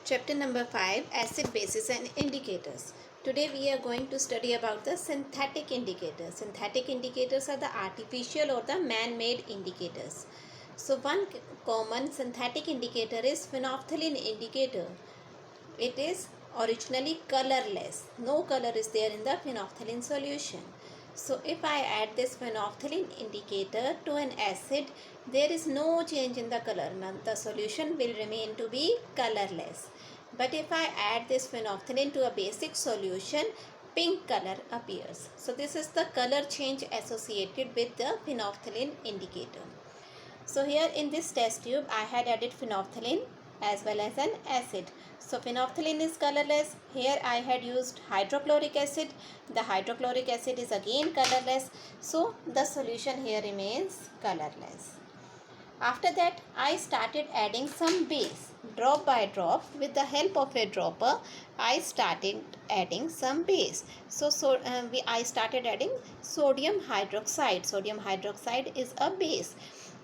Chapter number 5, Acid Bases and Indicators. Today we are going to study about the synthetic indicators. Synthetic indicators are the artificial or the man-made indicators. So one common synthetic indicator is phenolphthalein indicator. It is originally colorless. No color is there in the phenolphthalein solution. So if I add this phenolphthalein indicator to an acid, there is no change in the color. Now the solution will remain to be colorless. But if I add this phenolphthalein to a basic solution, pink color appears. So this is the color change associated with the phenolphthalein indicator. So here in this test tube, I had added phenolphthalein as well as an acid. So phenolphthalein is colorless. Here I had used hydrochloric acid. The hydrochloric acid is again colorless. So the solution here remains colorless. After that, I started adding some base. Drop by drop, with the help of a dropper, I started adding some base. I started adding sodium hydroxide. Sodium hydroxide is a base.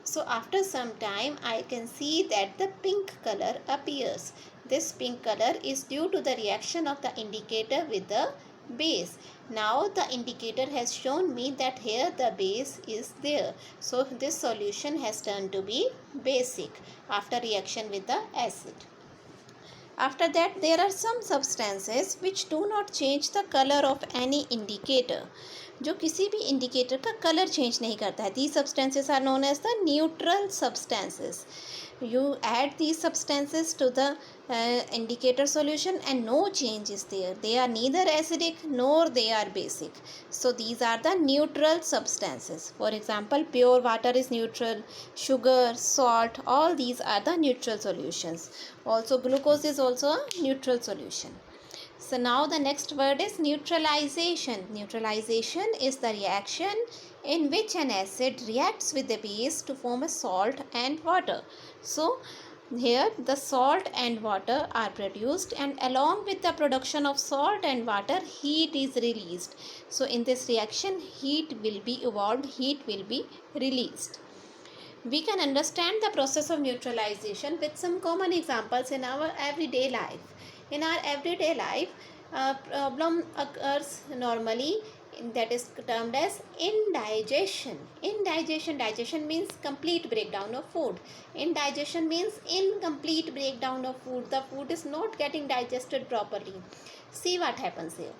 So after some time, I can see that the pink color appears. This pink color is due to the reaction of the indicator with the base. Now the indicator has shown me that here the base is there. So this solution has turned to be basic after reaction with the acid. After that, there are some substances which do not change the color of any indicator. जो किसी भी indicator का colour change नहीं करता है. These substances are known as the neutral substances. You add these substances to the indicator solution and no change is there. They are neither acidic nor they are basic. So these are the neutral substances. For example, pure water is neutral, sugar, salt, all these are the neutral solutions. Also glucose is also a neutral solution. So now the next word is neutralization. Neutralization is the reaction in which an acid reacts with the base to form a salt and water. So here the salt and water are produced, and along with the production of salt and water, heat is released. So in this reaction, heat will be evolved, heat will be released. We can understand the process of neutralization with some common examples in our everyday life. In our everyday life, a problem occurs normally that is termed as indigestion. Digestion means complete breakdown of food. Indigestion means incomplete breakdown of food. The food is not getting digested properly. See what happens here.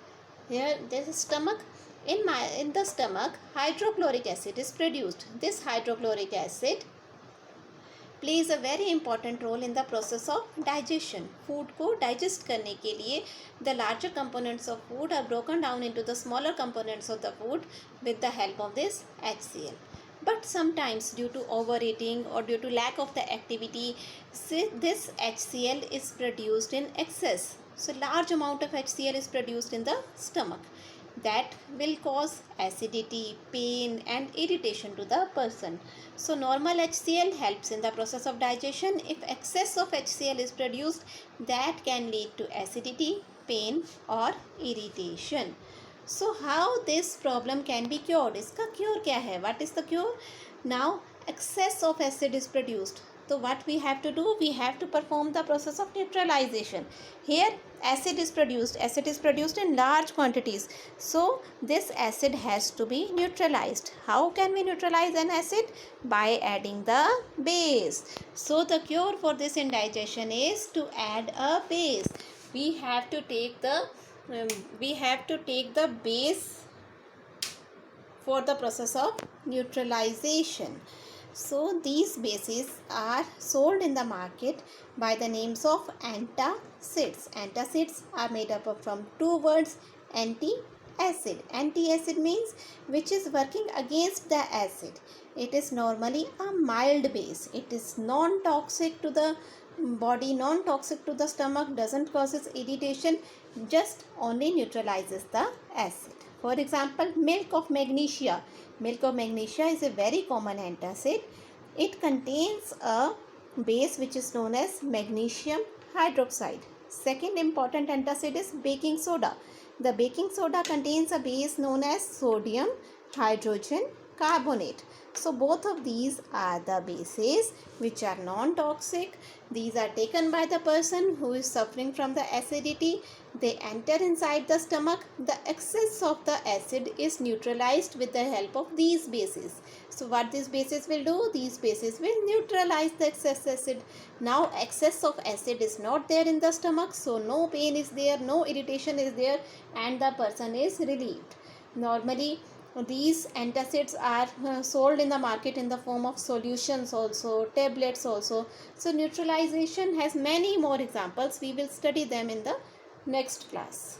Here there is stomach. In the stomach, hydrochloric acid is produced. This hydrochloric acid plays a very important role in the process of digestion. Food को digest करने के लिए the larger components of food are broken down into the smaller components of the food with the help of this HCl. But sometimes due to overeating or due to lack of the activity, this HCl is produced in excess. So large amount of HCl is produced in the stomach. That will cause acidity, pain and irritation to the person. So normal HCl helps in the process of digestion. If excess of HCl is produced, that can lead to acidity, pain or irritation. So how this problem can be cured? इसका cure क्या है? What is the cure? Now excess of acid is produced. So what we have to do? We have to perform the process of neutralization. Here acid is produced. Acid is produced in large quantities. So this acid has to be neutralized. How can we neutralize an acid? By adding the base. So the cure for this indigestion is to add a base. We have to take the base for the process of neutralization. So these bases are sold in the market by the names of antacids. Antacids are made up of from two words, anti-acid. Anti-acid means which is working against the acid. It is normally a mild base. It is non-toxic to the body, non-toxic to the stomach, doesn't causes irritation, just only neutralizes the acid. For example, milk of magnesia. Milk of magnesia is a very common antacid. It contains a base which is known as magnesium hydroxide. Second important antacid is baking soda. The baking soda contains a base known as sodium hydrogen carbonate. So both of these are the bases which are non-toxic. These are taken by the person who is suffering from the acidity. They enter inside the stomach. The excess of the acid is neutralized with the help of these bases. So what these bases will do? These bases will neutralize the excess acid. Now excess of acid is not there in the stomach, so no pain is there, no irritation is there, and the person is relieved. Normally these antacids are sold in the market in the form of solutions also, tablets also. So neutralization has many more examples. We will study them in the next class.